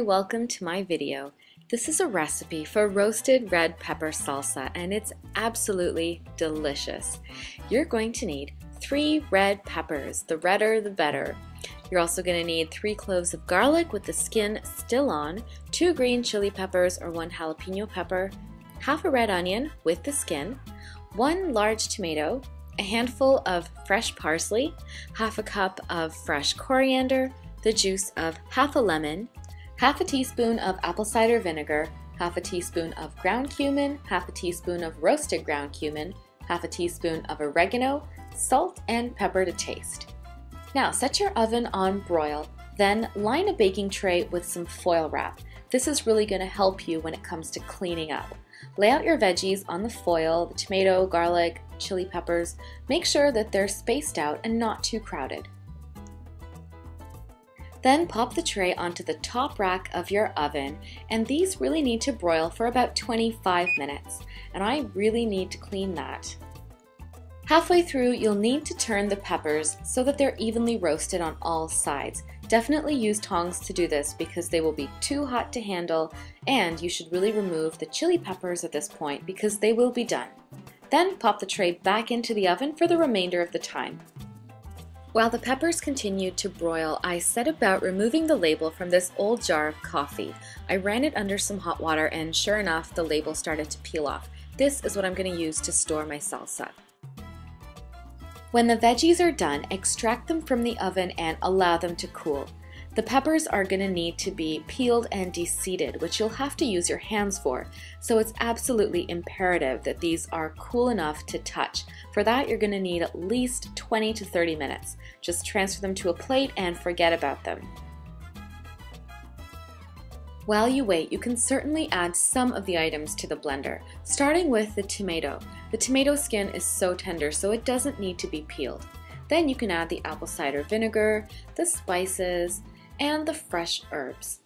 welcome to my video. This is a recipe for roasted red pepper salsa and it's absolutely delicious. You're going to need 3 red peppers, the redder the better. You're also going to need 3 cloves of garlic with the skin still on, 2 green chili peppers or 1 jalapeno pepper, half a red onion with the skin, 1 large tomato, a handful of fresh parsley, half a cup of fresh coriander, the juice of half a lemon, half a teaspoon of apple cider vinegar, half a teaspoon of ground cumin, half a teaspoon of roasted ground cumin, half a teaspoon of oregano, salt and pepper to taste. Now set your oven on broil, then line a baking tray with some foil wrap. This is really going to help you when it comes to cleaning up. Lay out your veggies on the foil, the tomato, garlic, chili peppers. Make sure that they're spaced out and not too crowded. Then pop the tray onto the top rack of your oven, and these really need to broil for about 25 minutes, and I really need to clean that. Halfway through, you'll need to turn the peppers so that they're evenly roasted on all sides. Definitely use tongs to do this because they will be too hot to handle, and you should really remove the chili peppers at this point because they will be done. Then pop the tray back into the oven for the remainder of the time. While the peppers continued to broil, I set about removing the label from this old jar of coffee. I ran it under some hot water and sure enough, the label started to peel off. This is what I'm going to use to store my salsa. When the veggies are done, extract them from the oven and allow them to cool. The peppers are going to need to be peeled and de-seeded, which you'll have to use your hands for, so it's absolutely imperative that these are cool enough to touch. For that, you're going to need at least 20 to 30 minutes. Just transfer them to a plate and forget about them. While you wait, you can certainly add some of the items to the blender, starting with the tomato. The tomato skin is so tender, so it doesn't need to be peeled. Then you can add the apple cider vinegar, the spices, and the fresh herbs.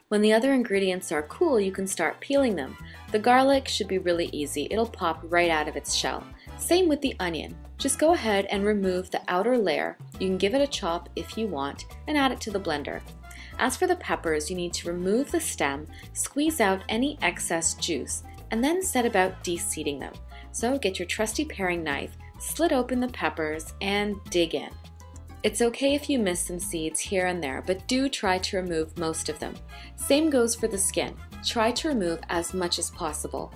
When the other ingredients are cool, you can start peeling them. The garlic should be really easy. It'll pop right out of its shell. Same with the onion. Just go ahead and remove the outer layer. You can give it a chop if you want and add it to the blender. As for the peppers, you need to remove the stem, squeeze out any excess juice, and then set about de-seeding them. So get your trusty paring knife, slit open the peppers, and dig in. It's okay if you miss some seeds here and there, but do try to remove most of them. Same goes for the skin. Try to remove as much as possible.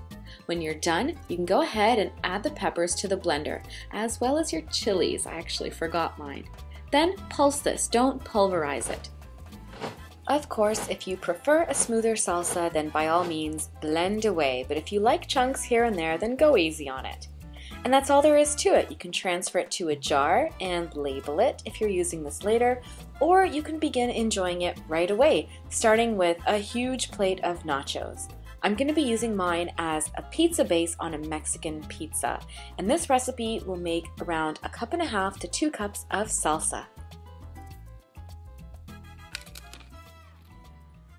When you're done, you can go ahead and add the peppers to the blender, as well as your chilies. I actually forgot mine. Then pulse this, don't pulverize it. Of course, if you prefer a smoother salsa, then by all means blend away, but if you like chunks here and there, then go easy on it. And that's all there is to it. You can transfer it to a jar and label it if you're using this later, or you can begin enjoying it right away, starting with a huge plate of nachos. I'm going to be using mine as a pizza base on a Mexican pizza, and this recipe will make around 1.5 cups to 2 cups of salsa.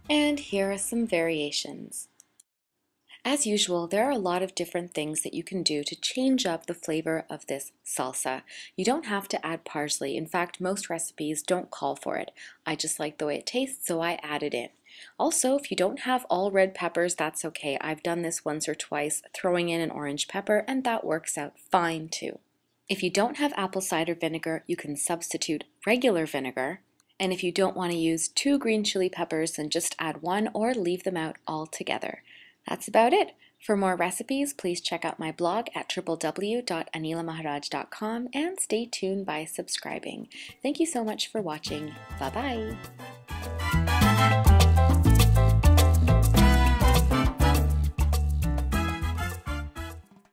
And here are some variations. As usual, there are a lot of different things that you can do to change up the flavor of this salsa. You don't have to add parsley. In fact, most recipes don't call for it. I just like the way it tastes, so I add it in. Also, if you don't have all red peppers, that's okay. I've done this once or twice, throwing in an orange pepper, and that works out fine too. If you don't have apple cider vinegar, you can substitute regular vinegar. And if you don't want to use 2 green chili peppers, then just add 1 or leave them out altogether. That's about it. For more recipes, please check out my blog at www.anilamaharaj.com and stay tuned by subscribing. Thank you so much for watching. Bye-bye.